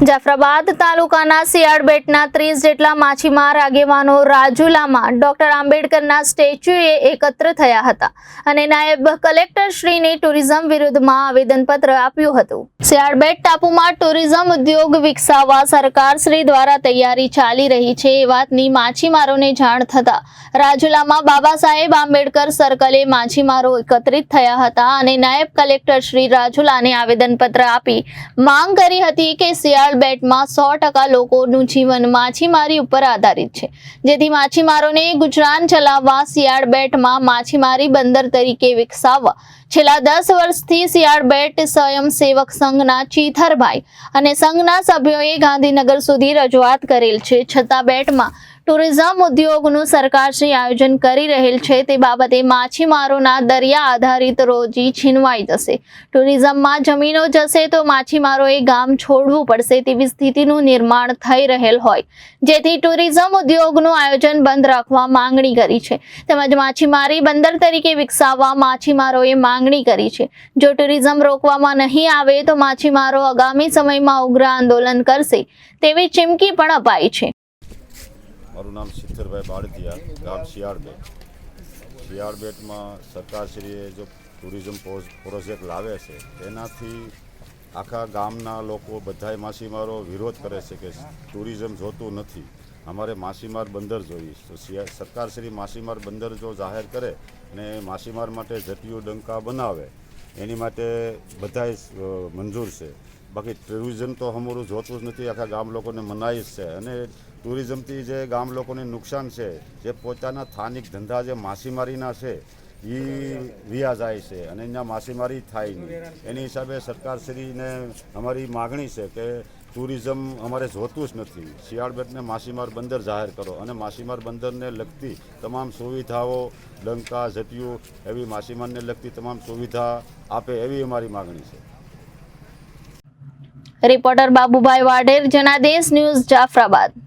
જાફરાબાદ તાલુકાના સિયાળ બેટના 30 જેટલા માછીમાર આગેવાનો રાજુલામાં ડોક્ટર આંબેડકરના સ્ટેચ્યુએ એકત્ર થયા હતા અને નાયબ કલેક્ટર શ્રીને ટુરિઝમ વિરુદ્ધમાં આવેદનપત્ર આપ્યું હતું। સિયાળ બેટ ટાપુમાં ટુરિઝમ ઉદ્યોગ વિકસાવવા સરકાર શ્રી દ્વારા તૈયારી ચાલી રહી છે એ વાતની માછીમારોને જાણ થતા રાજુલામાં બાબા સાહેબ આંબેડકર સર્કલે માછીમારો એકત્રિત થયા હતા અને નાયબ કલેક્ટર શ્રી રાજુલાને આવેદનપત્ર આપી માંગ કરી હતી કે સિયાળ બેટમાં 100% લોકોનું જીવન માછીમારી ઉપર આધારિત છે, જેથી માછીમારોને ગુજરાન ચલાવવા સિયાળ બેટમાં માછીમારી બંદર તરીકે વિકસાવવા છેલ્લા 10 વર્ષથી સિયાળ બેટ સ્વયંસેવક સંઘના ચીથરભાઈ અને સંઘના સભ્યોએ ગાંધીનગર સુધી રજૂઆત કરેલ છે, છતાં બેટમાં ટુરિઝમ ઉદ્યોગનું સરકારશ્રી આયોજન કરી રહેલ છે તે બાબતે માછીમારોના દરિયા આધારિત રોજી છીનવાઈ જશે। ટુરિઝમમાં જમીનો જશે તો માછીમારોએ ગામ છોડવું પડશે તેવી સ્થિતિનું નિર્માણ થઈ રહેલ હોય, જેથી ટુરિઝમ ઉદ્યોગનું આયોજન બંધ રાખવા માંગણી કરી છે, તેમજ માછીમારી બંદર તરીકે વિકસાવવા માછીમારોએ માંગણી કરી છે। જો ટુરિઝમ રોકવામાં નહીં આવે તો માછીમારો આગામી સમયમાં ઉગ્ર આંદોલન કરશે તેવી ચીમકી પણ અપાઈ છે। મારું નામ સિદ્ધરભાઈ બાળદિયા, ગામ શિયાળ બેટમાં સરકારશ્રીએ જો ટુરિઝમ પ્રોજેક્ટ લાવે છે તેનાથી આખા ગામના લોકો બધાય માછીમારો વિરોધ કરે છે કે ટુરિઝમ જોતું નથી, અમારે માછીમાર બંદર જોઈએ। તો સરકારશ્રી માછીમાર બંદર જો જાહેર કરે અને માછીમાર માટે જટિયું ડંકા બનાવે એની માટે બધાય મંજૂર છે, બાકી ટુરિઝમ તો અમારું જોતું જ નથી, આખા ગામ લોકોને મનાઈ જ છે। અને ટુરિઝમથી જે ગામ લોકોને નુકસાન છે, જે પોતાના સ્થાનિક ધંધા જે માછીમારીના છે એ વિયા જાય છે અને અહીંયા માછીમારી થાય નહીં, એની હિસાબે સરકારશ્રીને અમારી માગણી છે કે ટુરિઝમ અમારે જોતું જ નથી, શિયાળ બેટને માછીમાર બંદર જાહેર કરો અને માછીમાર બંદરને લગતી તમામ સુવિધાઓ ડંકા જટિયું એવી માછીમારને લગતી તમામ સુવિધા આપે એવી અમારી માગણી છે। Reporter Babubhai Vadher, Janadesh news, Jafrabad.